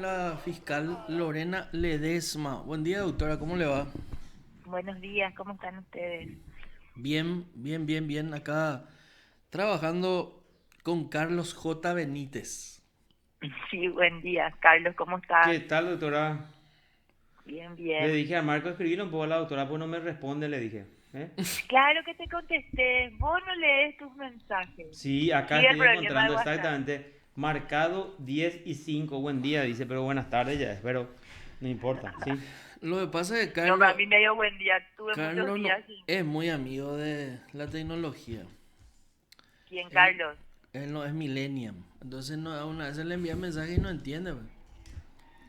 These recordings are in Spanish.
La fiscal Lorena Ledesma. Buen día, doctora, ¿cómo le va? Buenos días, ¿cómo están ustedes? Bien, bien, bien, bien. Acá trabajando con Carlos J. Benítez. Sí, buen día, Carlos, ¿cómo ¿Qué estás? tal, doctora? Bien, Le bien. dije a Marco escribirle un poco a la doctora, pues no me responde, le dije. ¿Eh? Claro que te contesté, vos no lees tus mensajes. Sí, acá Sí, el estoy problema de encontrando WhatsApp. exactamente marcado 10:05. Buen día, dice, pero buenas tardes ya es, pero no importa, ¿sí? Lo que pasa es que No, para mí me dio buen día, tuve muchos Carlos no días sin... es muy amigo de la tecnología. ¿Quién, Él, Carlos? él no es millennium. Entonces no, una vez le envía mensaje y no entiende, pues.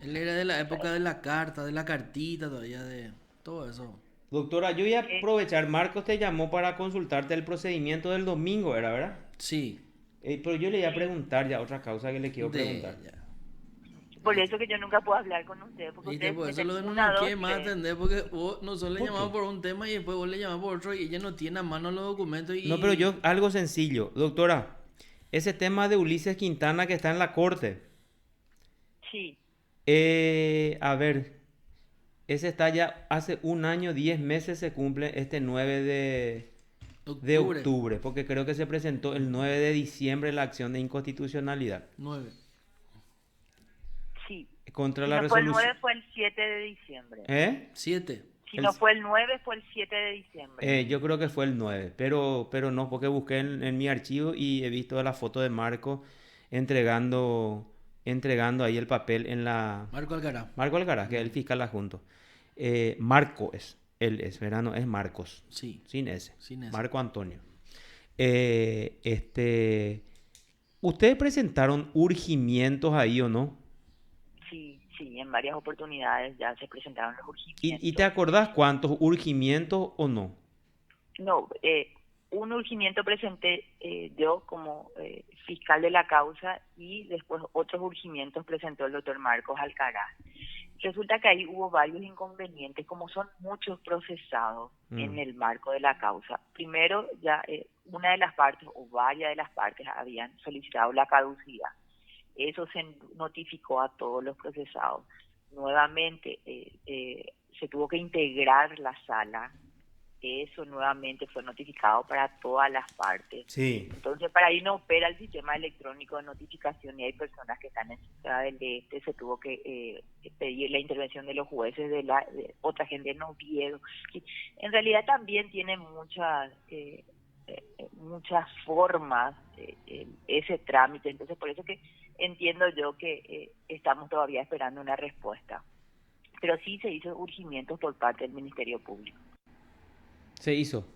Él era de la época de la carta, de la cartita todavía, de todo eso. Doctora, yo voy a ¿Qué? aprovechar, Marcos te llamó para consultarte el procedimiento del domingo, ¿era verdad? Sí, Pero yo le voy a Sí, preguntar ya otra causa que le quiero de preguntar. ella. por eso que yo nunca puedo hablar con ustedes, porque Viste, ustedes por eso meten lo de no una, nos dos, quiere más tres. atender, porque vos nosotros le ¿Por llamamos qué? por un tema y después vos le llamás por otro y ella no tiene a mano los documentos No, pero yo, y... algo sencillo, doctora, ese tema de Ulises Quintana que está en la corte. Sí, A ver, ese está ya hace un año, 10 meses se cumple este 9 de Octubre octubre, porque creo que se presentó el 9 de diciembre la acción de inconstitucionalidad 9. sí. contra Si la no fue el resolución. 9, fue el 7 de diciembre. ¿Eh? 7. Si El- no fue el 9, fue el 7 de diciembre. yo creo que fue el 9, pero no, porque busqué en mi archivo y he visto la foto de Marco entregando, entregando ahí el papel en la... Marco Alcaraz. Marco Alcaraz, que es el Mm, fiscal adjunto. Marco es, él es, verano es Marcos, sí, sin S. sin ese. Marco Antonio. Eh, este, ¿Ustedes presentaron urgimientos ahí o no? Sí, sí, en varias oportunidades ya se presentaron los ¿Y te urgimientos. acordás cuántos urgimientos o no? No, un urgimiento presenté yo como fiscal de la causa y después otros urgimientos presentó el doctor Marcos Alcaraz. Resulta que ahí hubo varios inconvenientes, como son muchos procesados Mm, en el marco de la causa. Primero, ya una de las partes o varias de las partes habían solicitado la caducidad. Eso se notificó a todos los procesados. Nuevamente, se tuvo que integrar la sala. Eso nuevamente fue notificado para todas las partes. sí. Entonces, para ahí no opera el sistema electrónico de notificación y hay personas que están en Ciudad del Este. Se tuvo que pedir la intervención de los jueces, de otra gente en Oviedo. Sí, en realidad también tiene muchas formas ese trámite. Entonces, por eso que entiendo yo que estamos todavía esperando una respuesta. Pero sí se hizo urgimientos por parte del Ministerio Público. Se hizo.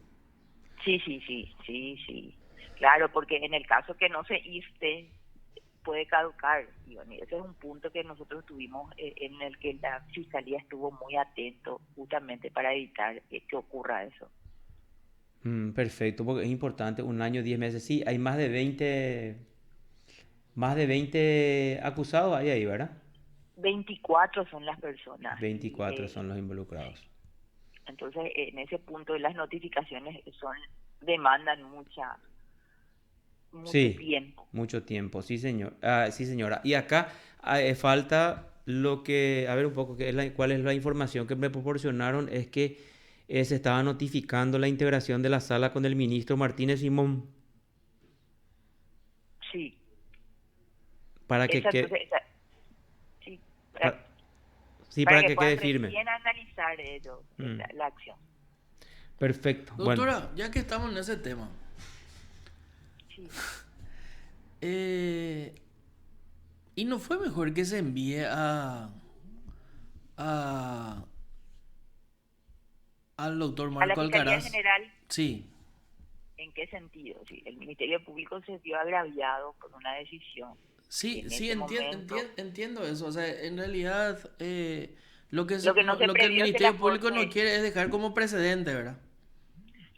Sí, sí, sí, sí, sí. Claro, porque en el caso que no se ISTE, puede caducar. Y bueno, ese es un punto que nosotros tuvimos en el que la Fiscalía estuvo muy atento justamente para evitar que ocurra eso. Perfecto, porque es importante, un año, 10 meses. Sí, hay más de veinte acusados ahí, ¿verdad? 24 son las personas y 24 son los involucrados. entonces en ese punto las notificaciones demandan mucho Sí, tiempo. mucho tiempo, sí, señor. Sí, señora. Y acá falta lo que, a ver un poco, cuál es la información que me proporcionaron, es que se estaba notificando la integración de la sala con el ministro Martínez Simón Sí, para que, esa entonces, sí, para, sí, para para que que puedan quede firme. recién analizar ellos Mm, la acción. perfecto. Bueno, Doctora, ya que estamos en ese tema, Sí. eh, ¿y no fue mejor que se envíe a al doctor A la Marco Fiscalía Alcaraz? General, Sí, ¿en qué sentido? Sí, el Ministerio Público se vio agraviado por una decisión que sí, en sí, ese momento, entiendo eso. O sea, en realidad lo que, lo que no se lo que el previó es que Ministerio la Público no Corte, quiere es dejar como precedente, ¿verdad?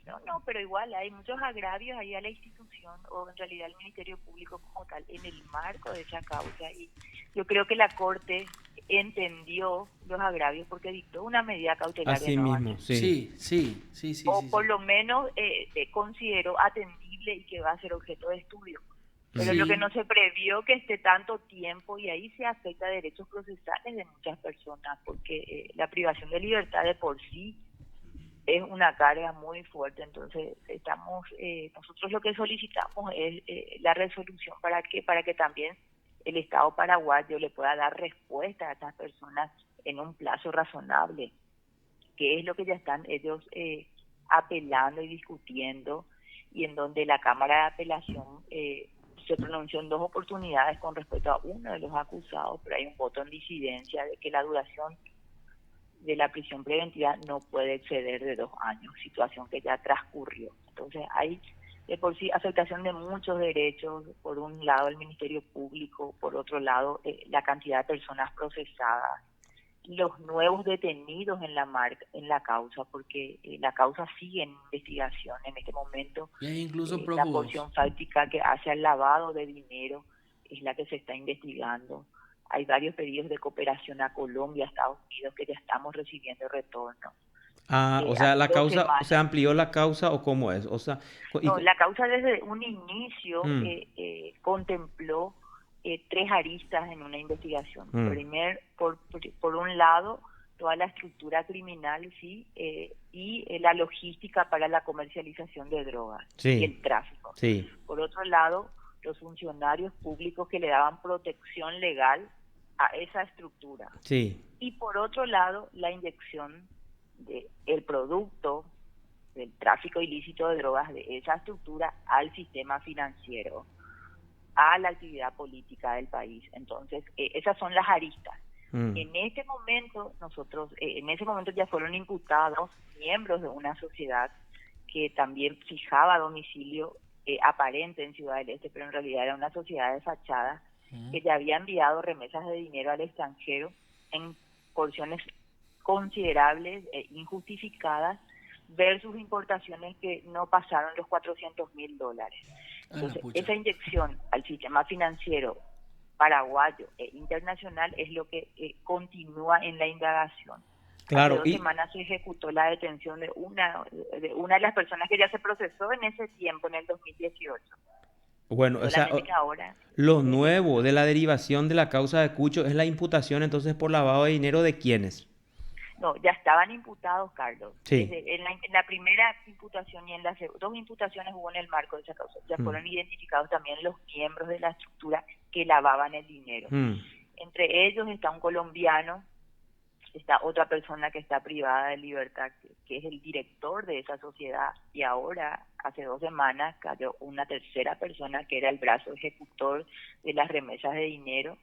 no, no, pero igual hay muchos agravios ahí a la institución o en realidad al Ministerio Público como tal en el marco de esa causa y yo creo que la Corte entendió los agravios porque dictó una medida cautelar de así no mismo, avanzar sí. Sí, sí, sí, sí, o sí, por sí. lo menos consideró atendible y que va a ser objeto de estudio. Pero lo que Sí, no se previó que esté tanto tiempo y ahí se afecta derechos procesales de muchas personas, porque la privación de libertad de por sí es una carga muy fuerte. Entonces nosotros lo que solicitamos es la resolución para que también el Estado paraguayo le pueda dar respuesta a estas personas en un plazo razonable, que es lo que ya están ellos apelando y discutiendo, y en donde la Cámara de Apelación se pronunció en 2 oportunidades con respecto a uno de los acusados, pero hay un voto en disidencia de que la duración de la prisión preventiva no puede exceder de 2 años, situación que ya transcurrió. Entonces hay de por sí afectación de muchos derechos, por un lado el Ministerio Público, por otro lado la cantidad de personas procesadas, los nuevos detenidos en la causa, porque la causa sigue en investigación en este momento. y hay incluso La prófugos. porción fáctica que hace al lavado de dinero es la que se está investigando. Hay varios pedidos de cooperación a Colombia, a Estados Unidos, que ya estamos recibiendo retorno. Ah, o sea, Hace la dos causa, ¿se semanas amplió la causa o cómo es? O sea, No, la causa desde un inicio mm, contempló 3 aristas en una investigación. mm, Por un lado, toda la estructura criminal, sí, y la logística para la comercialización de drogas y sí, el tráfico. sí, Por otro lado, los funcionarios públicos que le daban protección legal a esa estructura. sí, Y por otro lado, la inyección del producto del tráfico ilícito de drogas de esa estructura al sistema financiero, a la actividad política del país. Entonces, esas son las aristas. mm, En ese momento ya fueron imputados miembros de una sociedad que también fijaba domicilio aparente en Ciudad del Este, pero en realidad era una sociedad de fachada Mm. que ya había enviado remesas de dinero al extranjero en porciones considerables e injustificadas, versus importaciones que no pasaron los $400.000. A la Entonces, pucha. esa inyección al sistema financiero paraguayo e internacional es lo que continúa en la indagación. Hace claro, 2 semanas se ejecutó la detención de una de las personas que ya se procesó en ese tiempo, en el 2018. bueno, o sea, Solamente que ahora lo eh, nuevo de la derivación de la causa de Cucho es la imputación entonces por lavado de dinero de quiénes. no, ya estaban imputados, Carlos. Sí, En la primera imputación y en las 2 imputaciones hubo en el marco de esa causa. Ya mm, fueron identificados también los miembros de la estructura que lavaban el dinero. mm, Entre ellos está un colombiano, está otra persona que está privada de libertad, que es el director de esa sociedad, y ahora, hace 2 semanas, cayó una tercera persona que era el brazo ejecutor de las remesas de dinero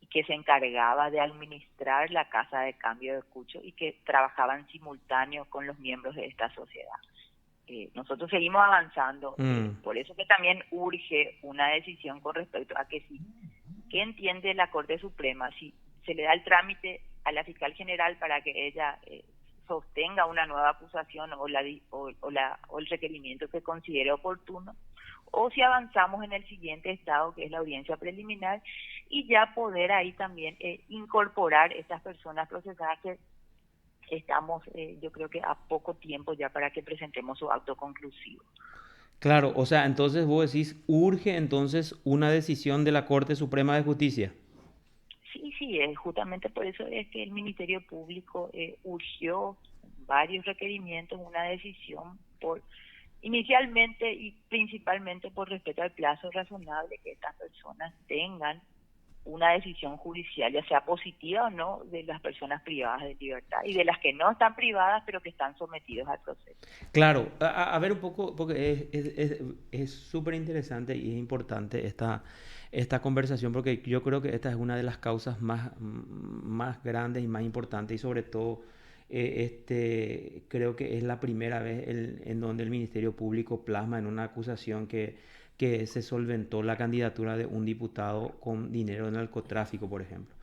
y que se encargaba de administrar la casa de cambio de Cucho y que trabajaba en simultáneo con los miembros de esta sociedad. Nosotros seguimos avanzando, mm. por eso que también urge una decisión con respecto a que si, ¿qué entiende la Corte Suprema? Si se le da el trámite a la fiscal general para que ella sostenga una nueva acusación o el requerimiento que considere oportuno, o si avanzamos en el siguiente estado, que es la audiencia preliminar, y ya poder ahí también incorporar estas personas procesadas que estamos, yo creo que a poco tiempo ya para que presentemos su acto conclusivo. Claro, o sea, entonces vos decís, urge entonces una decisión de la Corte Suprema de Justicia. Sí, sí, justamente por eso es que el Ministerio Público urgió varios requerimientos, una decisión inicialmente y principalmente por respeto al plazo razonable que estas personas tengan una decisión judicial, ya sea positiva o no, de las personas privadas de libertad y de las que no están privadas pero que están sometidos al proceso. Claro, a ver un poco, porque es súper interesante y es importante esta conversación, porque yo creo que esta es una de las causas más grandes y más importantes, y sobre todo, creo que es la primera vez en donde el Ministerio Público plasma en una acusación que se solventó la candidatura de un diputado con dinero de narcotráfico, por ejemplo.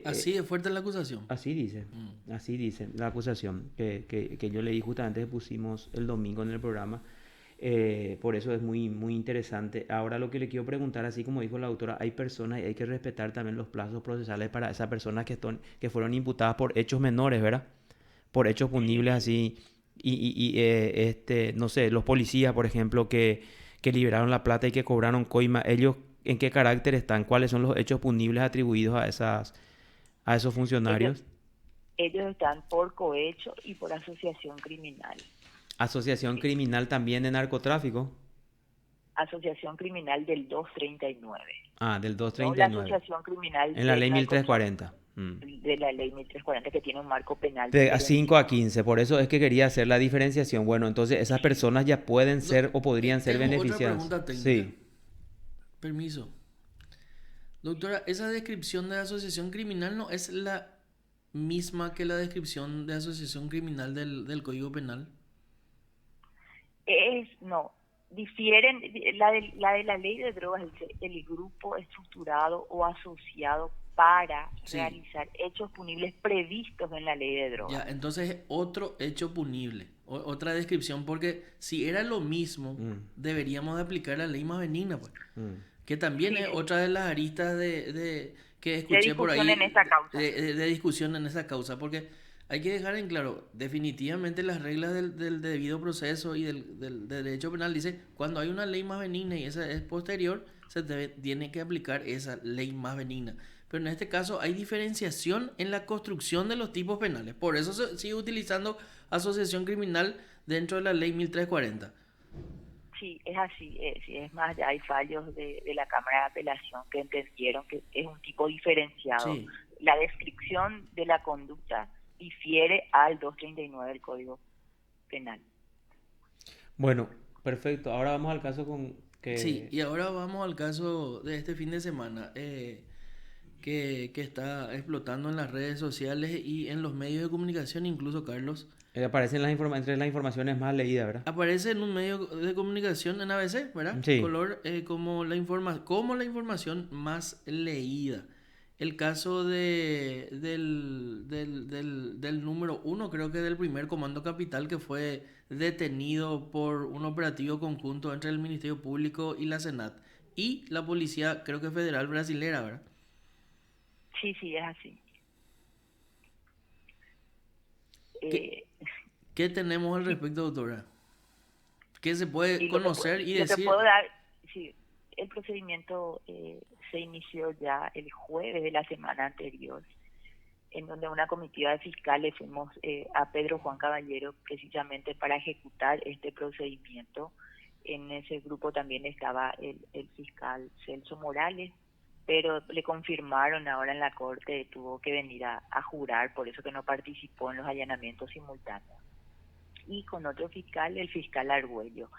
Así de fuerte la acusación. Mm. Así dice la acusación que yo leí justamente que pusimos el domingo en el programa. Por eso es muy, muy interesante. Ahora lo que le quiero preguntar, así como dijo la autora, hay personas y hay que respetar también los plazos procesales para esas personas que fueron imputadas por hechos menores, ¿verdad? Por hechos Sí, punibles sí. así. No sé, los policías, por ejemplo, que liberaron la plata y que cobraron coima, ¿ellos en qué carácter están? ¿Cuáles son los hechos punibles atribuidos a esos Ellos, funcionarios? ellos están por cohecho y por asociación criminal. Asociación criminal también de narcotráfico. Asociación criminal del 239. Ah, del No la 239. asociación criminal En la del ley narcotráfico, 1340. Mm. de la ley 1340, que tiene un marco penal De a 5 a diferenciado. 15, por eso es que quería hacer la diferenciación. Bueno, entonces esas personas ya pueden Do- ser o podrían ser Tengo otra beneficiadas. pregunta técnica. Sí. Permiso. Doctora, ¿esa descripción de asociación criminal no es la misma que la descripción de asociación criminal del Código Penal? No, difieren, la ley de drogas, el grupo estructurado o asociado para Sí. realizar hechos punibles previstos en la ley de Ya, drogas. entonces es otro hecho punible, otra descripción, porque si era lo mismo, Mm, deberíamos de aplicar la ley más benigna, pues. mm. Que también Sí, es sí, otra de las aristas que de escuché por discusión en ahí esta causa. de discusión en esa causa, porque hay que dejar en claro, definitivamente las reglas del debido proceso y del derecho penal dice, cuando hay una ley más benigna y esa es posterior, tiene que aplicar esa ley más benigna. Pero en este caso hay diferenciación en la construcción de los tipos penales, por eso se sigue utilizando asociación criminal dentro de la ley 1340. Sí, es así. Sí, es más, ya hay fallos de la Cámara de Apelación que entendieron que es un tipo diferenciado. Sí. La descripción de la conducta difiere al 239 del Código Penal. Bueno, perfecto. Ahora vamos al caso con Sí, que y ahora vamos al caso de este fin de semana, que está explotando en las redes sociales y en los medios de comunicación, incluso Carlos. aparecen entre las informaciones más leídas, ¿verdad? Aparece en un medio de comunicación en ABC, ¿verdad? Sí. Color como la información más leída. El caso del número uno, creo que del primer comando capital, que fue detenido por un operativo conjunto entre el Ministerio Público y la Senat. Y la policía, creo que federal brasilera, ¿verdad? Sí, sí, es así. ¿Qué, Eh, qué tenemos al sí, respecto, doctora? ¿Qué se puede y conocer y lo que puedo decir? dar, sí, el procedimiento se inició ya el jueves de la semana anterior, en donde una comitiva de fiscales fuimos a Pedro Juan Caballero precisamente para ejecutar este procedimiento. En ese grupo también estaba el fiscal Celso Morales, pero le confirmaron ahora en la corte, tuvo que venir a jurar, por eso que no participó en los allanamientos simultáneos. Y con otro fiscal, el fiscal Argüello.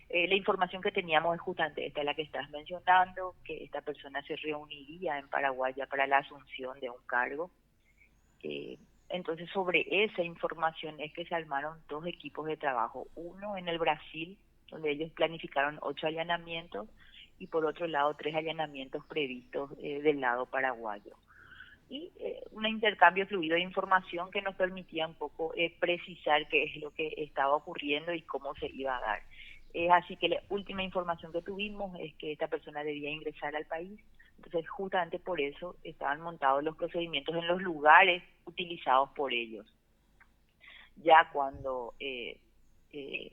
La información que teníamos es justamente esta, la que estás mencionando, que esta persona se reuniría en Paraguay ya para la asunción de un cargo. Entonces, sobre esa información es que se armaron dos equipos de trabajo. Uno en el Brasil, donde ellos planificaron 8 allanamientos, y por otro lado 3 allanamientos previstos del lado paraguayo. Y un intercambio fluido de información que nos permitía un poco precisar qué es lo que estaba ocurriendo y cómo se iba a dar. Así que la última información que tuvimos es que esta persona debía ingresar al país. Entonces, justamente por eso estaban montados los procedimientos en los lugares utilizados por ellos. Ya cuando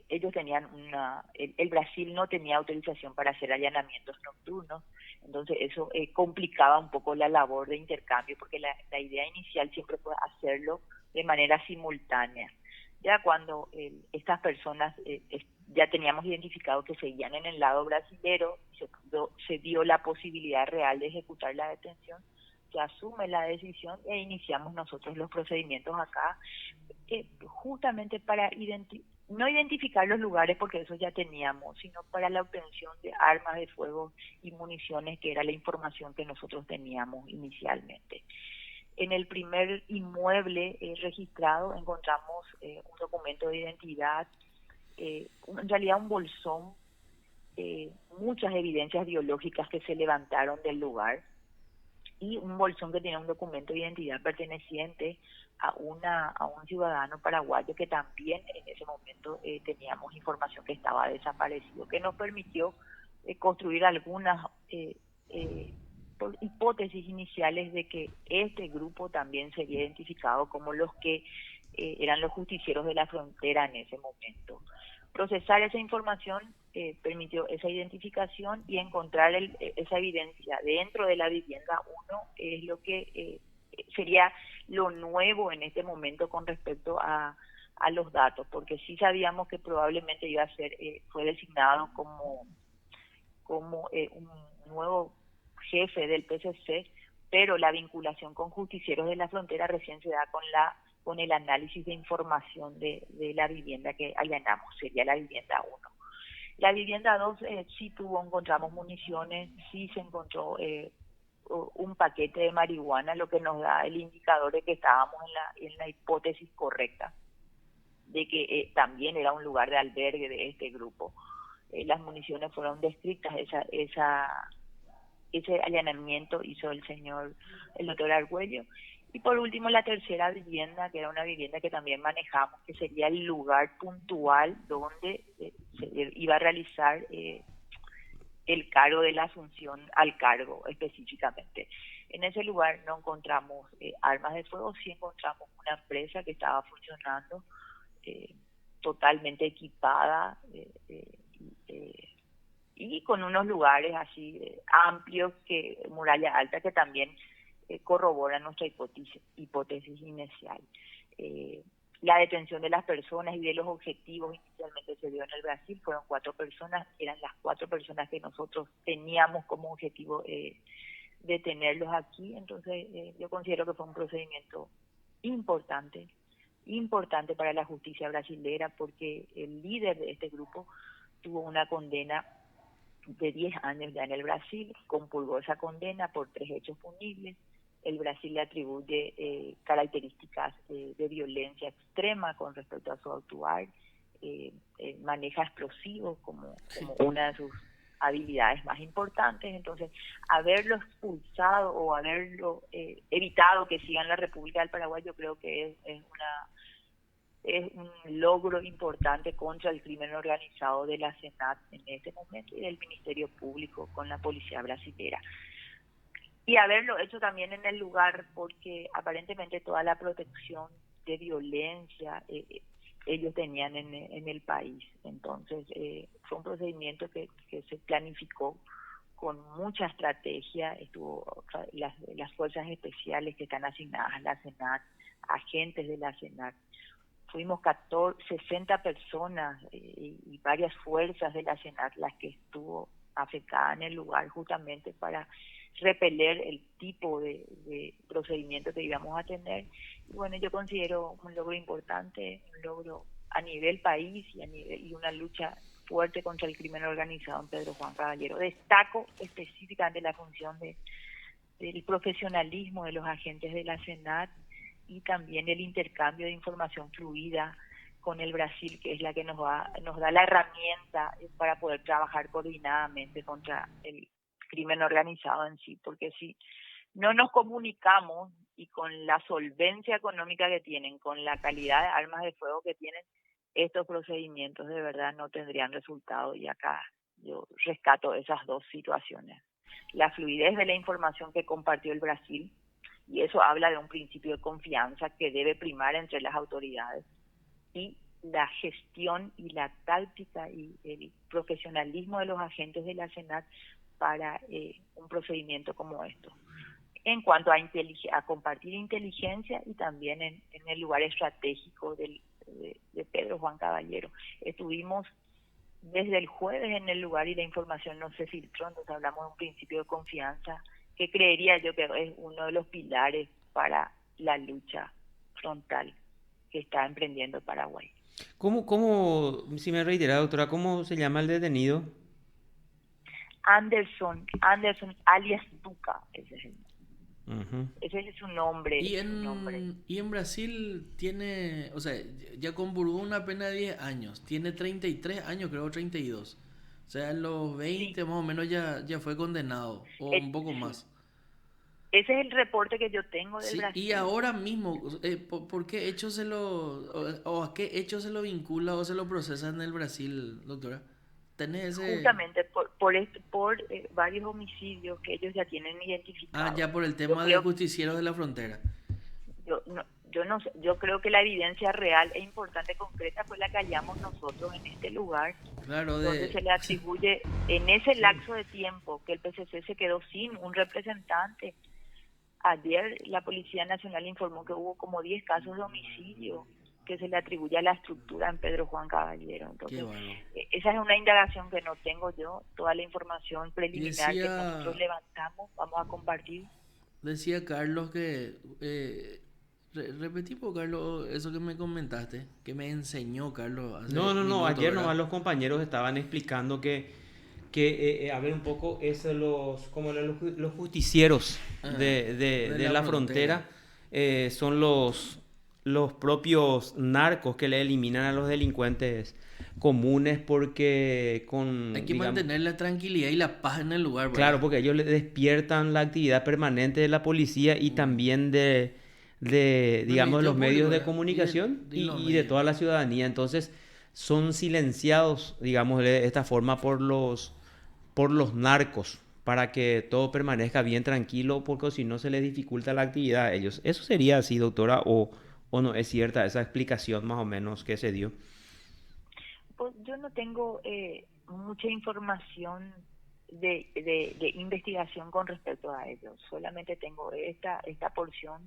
ellos tenían el Brasil no tenía autorización para hacer allanamientos nocturnos, entonces eso complicaba un poco la labor de intercambio, porque la idea inicial siempre fue hacerlo de manera simultánea. Ya cuando estas personas ya teníamos identificado que seguían en el lado brasilero, se dio la posibilidad real de ejecutar la detención, se asume la decisión e iniciamos nosotros los procedimientos acá, justamente para no identificar los lugares, porque eso ya teníamos, sino para la obtención de armas de fuego y municiones, que era la información que nosotros teníamos inicialmente. En el primer inmueble registrado encontramos un documento de identidad, en realidad un bolsón, muchas evidencias biológicas que se levantaron del lugar, y un bolsón que tenía un documento de identidad perteneciente a un ciudadano paraguayo que también en ese momento teníamos información que estaba desaparecido, que nos permitió construir algunas hipótesis iniciales de que este grupo también sería identificado como los que eran los justicieros de la frontera en ese momento. Procesar esa información permitió esa identificación y encontrar esa evidencia dentro de la vivienda 1 es lo que sería lo nuevo en este momento con respecto a los datos, porque sí sabíamos que probablemente iba a ser, fue designado como un nuevo jefe del PCC, pero la vinculación con Justicieros de la Frontera recién se da con el análisis de información de la vivienda que allanamos, sería la vivienda 1. La vivienda 2 sí encontramos municiones, sí se encontró un paquete de marihuana, lo que nos da el indicador de que estábamos en la hipótesis correcta, de que también era un lugar de albergue de este grupo. Las municiones fueron descritas, ese allanamiento hizo el doctor Argüello. Y por último, la tercera vivienda, que era una vivienda que también manejamos, que sería el lugar puntual donde se iba a realizar el cargo de la asunción al cargo específicamente. En ese lugar no encontramos armas de fuego, sí encontramos una empresa que estaba funcionando totalmente equipada y con unos lugares así amplios, muralla alta, que también corroboran nuestra hipótesis inicial. La detención de las personas y de los objetivos inicialmente se dio en el Brasil, fueron 4 personas, eran las 4 personas que nosotros teníamos como objetivo detenerlos aquí. Entonces yo considero que fue un procedimiento importante para la justicia brasilera, porque el líder de este grupo tuvo una condena de 10 años ya en el Brasil, compurgó esa condena por 3 hechos punibles. El Brasil le atribuye características de violencia extrema con respecto a su actuar, maneja explosivos como una de sus habilidades más importantes. Entonces, haberlo expulsado o haberlo evitado que siga en la República del Paraguay, yo creo que es un logro importante contra el crimen organizado de la SENAT en este momento y del Ministerio Público con la policía brasilera. Y haberlo hecho también en el lugar, porque aparentemente toda la protección de violencia ellos tenían en el país. Entonces fue un procedimiento que se planificó con mucha estrategia. Estuvo las fuerzas especiales que están asignadas a la SENAT, agentes de la SENAT. Fuimos 60 personas y varias fuerzas de la SENAT las que estuvo afectada en el lugar, justamente para repeler el tipo de procedimiento que íbamos a tener. Y bueno, yo considero un logro importante, un logro a nivel país y una lucha fuerte contra el crimen organizado en Pedro Juan Caballero. Destaco específicamente la función del profesionalismo de los agentes de la SENAT y también el intercambio de información fluida con el Brasil, que es la que nos da la herramienta para poder trabajar coordinadamente contra el crimen organizado en sí, porque si no nos comunicamos y con la solvencia económica que tienen, con la calidad de armas de fuego que tienen, estos procedimientos de verdad no tendrían resultado. Y acá yo rescato esas dos situaciones: la fluidez de la información que compartió el Brasil, y eso habla de un principio de confianza que debe primar entre las autoridades, y la gestión y la táctica y el profesionalismo de los agentes de la SENAT para un procedimiento como esto. En cuanto a compartir inteligencia y también en el lugar estratégico de Pedro Juan Caballero. Estuvimos desde el jueves en el lugar y la información no se filtró, entonces hablamos de un principio de confianza que creería yo que es uno de los pilares para la lucha frontal que está emprendiendo Paraguay. Si me reitera, doctora, cómo se llama el detenido? Anderson alias Duca, ese es Uh-huh. ese es su nombre. Y en Brasil tiene, o sea, ya compurgó una pena de 10 años, tiene 33 años, creo, 32. O sea, en los 20 sí, más o menos ya fue condenado, o un poco sí, más. Ese es el reporte que yo tengo del Sí, Brasil. y ahora mismo, ¿por qué hecho o a qué hecho se lo vincula o se lo procesa en el Brasil, doctora? ¿Tenés ese...? Justamente por varios homicidios que ellos ya tienen identificados. Ya por el tema de Justicieros de la Frontera. Yo no sé, yo creo que la evidencia real e importante, concreta, fue la que hallamos nosotros en este lugar, Claro, donde se le atribuye en ese lapso de tiempo que el PCC se quedó sin un representante. Ayer la Policía Nacional informó que hubo como 10 casos de homicidio que se le atribuye a la estructura en Pedro Juan Caballero. qué Entonces, bárbaro. esa es una indagación que no tengo yo. Toda la información preliminar que Decía, nosotros levantamos, vamos a compartir. decía Carlos que, repetí, por Carlos, eso que me comentaste, que me enseñó Carlos hace No, minutos, ayer ¿verdad? nomás los compañeros estaban explicando que a ver un poco, es como los justicieros Ajá, de la frontera, son los propios narcos que le eliminan a los delincuentes comunes porque Hay que digamos, mantener la tranquilidad y la paz en el lugar, ¿verdad? claro, porque ellos le despiertan la actividad permanente de la policía y también Del digamos, de Ministerio los medios Público, de ¿verdad? comunicación Y los y de medios. toda la ciudadanía. Entonces, son silenciados, digamos, de esta forma por los narcos, para que todo permanezca bien tranquilo, porque si no se les dificulta la actividad a ellos. ¿Eso sería así, doctora, o no es cierta esa explicación más o menos que se dio? Pues yo no tengo mucha información de investigación con respecto a ello. Solamente tengo esta porción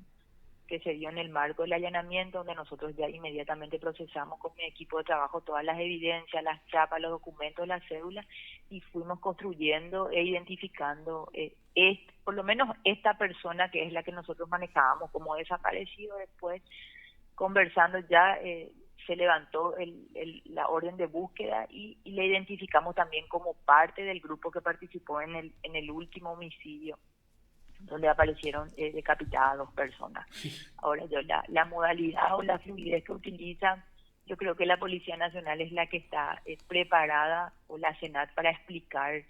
que se dio en el marco del allanamiento, donde nosotros ya inmediatamente procesamos con mi equipo de trabajo todas las evidencias, las chapas, los documentos, las cédulas, y fuimos construyendo e identificando por lo menos esta persona, que es la que nosotros manejábamos como desaparecido. Después, conversando ya, se levantó la orden de búsqueda y le identificamos también como parte del grupo que participó en el último homicidio, donde aparecieron decapitadas 2 personas. Ahora, yo la modalidad o la fluidez que utilizan, yo creo que la Policía Nacional es la que está preparada, o la Senat, para explicar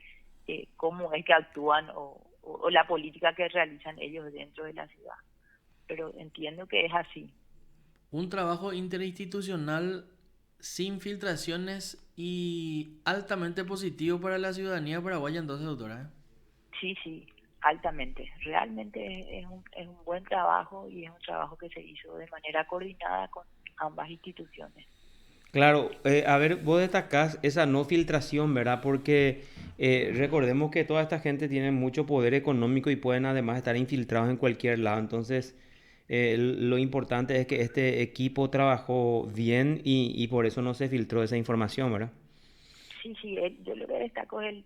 cómo es que actúan o la política que realizan ellos dentro de la ciudad. Pero entiendo que es así. Un trabajo interinstitucional sin filtraciones y altamente positivo para la ciudadanía paraguaya, entonces, doctora. Sí, altamente. Realmente es un buen trabajo, y es un trabajo que se hizo de manera coordinada con ambas instituciones. Claro, a ver, vos destacás esa no filtración, ¿verdad? Porque recordemos que toda esta gente tiene mucho poder económico y pueden además estar infiltrados en cualquier lado. Entonces, lo importante es que este equipo trabajó bien y por eso no se filtró esa información, ¿verdad? Sí, yo lo que destaco es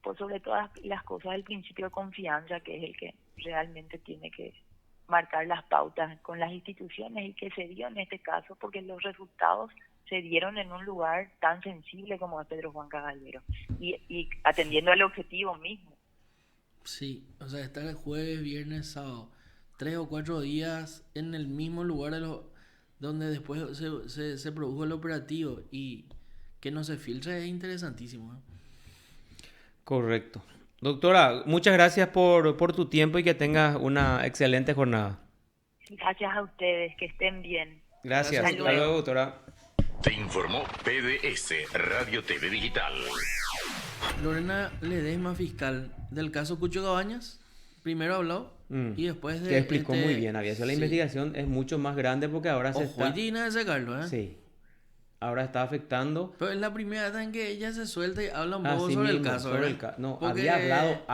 por sobre todas las cosas, el principio de confianza, que es el que realmente tiene que marcar las pautas con las instituciones, y que se dio en este caso porque los resultados se dieron en un lugar tan sensible como es Pedro Juan Caballero, y atendiendo al objetivo mismo. Sí, o sea, estar el jueves, viernes, sábado, 3 o 4 días en el mismo lugar donde después se produjo el operativo, y que no se filtre es interesantísimo, ¿eh? Correcto. Doctora, muchas gracias por tu tiempo y que tengas una excelente jornada. Gracias a ustedes, que estén bien. Gracias. Gracias, Hasta luego, doctora. Te informó PDS Radio TV Digital. Lorena Ledesma, fiscal del caso Cucho Cabañas, primero habló y después de... Que explicó muy bien, había sido la sí. investigación es mucho más grande porque ahora se Ojo, está... y digna de sacarlo, ¿eh? Sí, ahora está afectando... Pero es la primera vez en que ella se suelta y habla un poco Así sobre el mismo, caso, sobre ¿verdad? No, Porque había hablado antes.